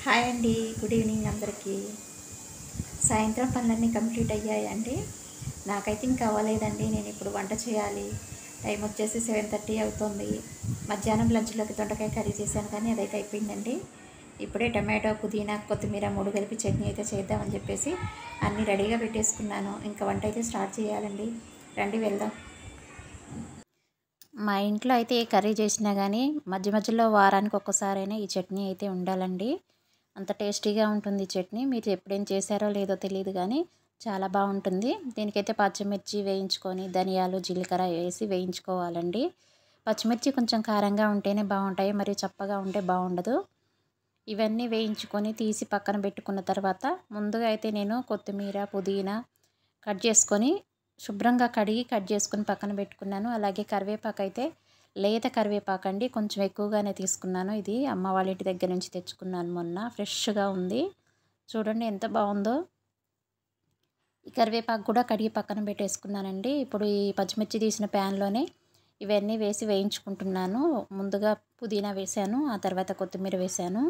Hi అండి, good evening అందరికీ. సాయంత్రం పనులన్నీ కంప్లీట్ అయ్యాయండి. నాకైతే ఇంకా అవ్వలేదండి. నేను ఇప్పుడు వంట చేయాలి. టైం వచ్చేసి 7:30 అవుతుంది. మధ్యాహ్నం లంచ్లోకి దొండకాయ కర్రీ చేశాను, కానీ అదైతే అయిపోయిందండి. ఇప్పుడే టమాటో, పుదీనా, కొత్తిమీర 3 కలిపి చట్నీ అయితే చేద్దామని చెప్పేసి అన్నీ రెడీగా పెట్టేసుకున్నాను. ఇంకా వంట అయితే స్టార్ట్ చేయాలండి. రండి వెళ్దాం. మా ఇంట్లో అయితే ఏ కర్రీ చేసినా కానీ మధ్య మధ్యలో వారానికి ఒక్కసారైనా ఈ చట్నీ అయితే ఉండాలండి. అంత టేస్టీగా ఉంటుంది చట్నీ. మీరు ఎప్పుడేం చేశారో లేదో తెలియదు కానీ చాలా బాగుంటుంది. దీనికైతే పచ్చిమిర్చి వేయించుకొని ధనియాలు, జీలకర్ర వేసి వేయించుకోవాలండి. పచ్చిమిర్చి కొంచెం కారంగా ఉంటేనే బాగుంటాయి, మరి చప్పగా ఉంటే బాగుండదు. ఇవన్నీ వేయించుకొని తీసి పక్కన పెట్టుకున్న తర్వాత ముందుగా అయితే నేను కొత్తిమీర, పుదీనా కట్ చేసుకొని శుభ్రంగా కడిగి కట్ చేసుకొని పక్కన పెట్టుకున్నాను. అలాగే కరివేపాకు అయితే లేత కరివేపాకు అండి, కొంచెం ఎక్కువగానే తీసుకున్నాను. ఇది అమ్మ వాళ్ళ ఇంటి దగ్గర నుంచి తెచ్చుకున్నాను మొన్న. ఫ్రెష్గా ఉంది, చూడండి ఎంత బాగుందో. ఈ కరివేపాకు కూడా కడిగి పక్కన పెట్టేసుకున్నానండి. ఇప్పుడు ఈ పచ్చిమిర్చి తీసిన ప్యాన్లోనే ఇవన్నీ వేసి వేయించుకుంటున్నాను. ముందుగా పుదీనా వేసాను, ఆ తర్వాత కొత్తిమీర వేసాను.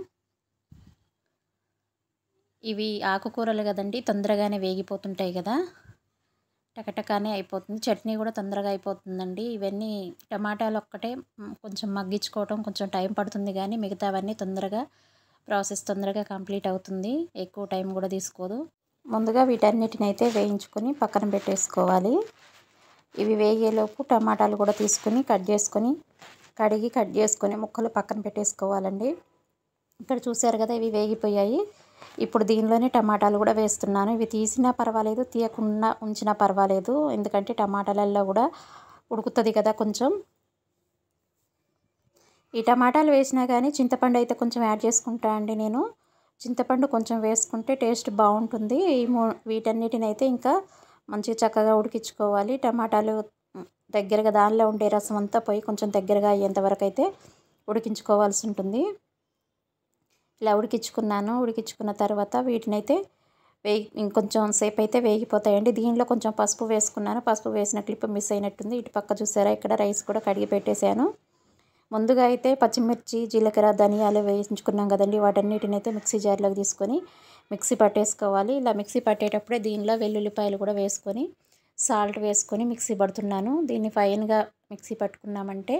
ఇవి ఆకుకూరలు కదండి, తొందరగానే వేగిపోతుంటాయి కదా, టకటకానే అయిపోతుంది. చట్నీ కూడా తొందరగా అయిపోతుందండి. ఇవన్నీ టమాటాలు ఒక్కటే కొంచెం మగ్గించుకోవటం కొంచెం టైం పడుతుంది, కానీ మిగతావన్నీ ప్రాసెస్ తొందరగా కంప్లీట్ అవుతుంది. ఎక్కువ టైం కూడా తీసుకోదు. ముందుగా వీటన్నిటిని అయితే వేయించుకొని పక్కన పెట్టేసుకోవాలి. ఇవి వేగేలోపు టమాటాలు కూడా తీసుకొని కడిగి కట్ చేసుకొని ముక్కలు పక్కన పెట్టేసుకోవాలండి. ఇక్కడ చూసారు కదా, ఇవి వేగిపోయాయి. ఇప్పుడు దీనిలోనే టమాటాలు కూడా వేస్తున్నాను. ఇవి తీసినా పర్వాలేదు, తీయకుండా ఉంచినా పర్వాలేదు, ఎందుకంటే టమాటాలలో కూడా ఉడుకుతుంది కదా కొంచెం. ఈ టమాటాలు వేసినా కానీ చింతపండు అయితే కొంచెం యాడ్ చేసుకుంటా అండి నేను. చింతపండు కొంచెం వేసుకుంటే టేస్ట్ బాగుంటుంది. వీటన్నిటిని అయితే ఇంకా మంచిగా చక్కగా ఉడికించుకోవాలి. టమాటాలు దగ్గరగా దానిలో ఉండే రసం అంతా పోయి కొంచెం దగ్గరగా అయ్యేంత వరకు అయితే ఉడికించుకోవాల్సి ఉంటుంది. ఇలా ఉడికించుకున్నాను. ఉడికించుకున్న తర్వాత వీటిని అయితే ఇంకొంచెం సేపు అయితే వేగిపోతాయండి. దీనిలో కొంచెం పసుపు వేసుకున్నాను. పసుపు వేసిన క్లిప్ మిస్ అయినట్టుంది. ఇటు పక్క చూసారా, ఇక్కడ రైస్ కూడా కడిగి పెట్టేశాను. ముందుగా అయితే పచ్చిమిర్చి, జీలకర్ర, ధనియాలు వేయించుకున్నాం కదండి, వాటన్నిటిని అయితే మిక్సీ జార్లోకి తీసుకొని మిక్సీ పట్టేసుకోవాలి. ఇలా మిక్సీ పట్టేటప్పుడే దీనిలో వెల్లుల్లిపాయలు కూడా వేసుకొని సాల్ట్ వేసుకొని మిక్సీ పడుతున్నాను. దీన్ని ఫైన్గా మిక్సీ పట్టుకున్నామంటే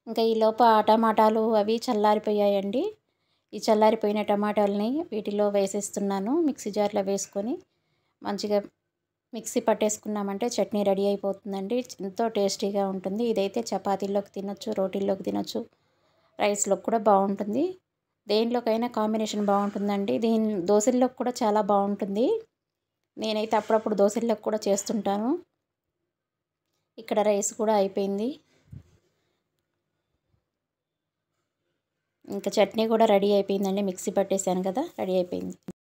ఇంకా ఈలోపు ఆ టమాటాలు అవి చల్లారిపోయాయండి. ఈ చల్లారిపోయిన టమాటాలని వీటిలో వేసేస్తున్నాను. మిక్సీ జార్లో వేసుకొని మంచిగా మిక్సీ పట్టేసుకున్నామంటే చట్నీ రెడీ అయిపోతుందండి. ఎంతో టేస్టీగా ఉంటుంది. ఇదైతే చపాతీల్లోకి తినొచ్చు, రోటీల్లోకి తినొచ్చు, రైస్లోకి కూడా బాగుంటుంది. దేనిలోకైనా కాంబినేషన్ బాగుంటుందండి. దోశల్లోకి కూడా చాలా బాగుంటుంది. నేనైతే అప్పుడప్పుడు దోశల్లోకి కూడా చేస్తుంటాను. ఇక్కడ రైస్ కూడా అయిపోయింది. ఇంకా చట్నీ కూడా రెడీ అయిపోయిందండి. మిక్సీ పట్టేశాను కదా, రెడీ అయిపోయింది.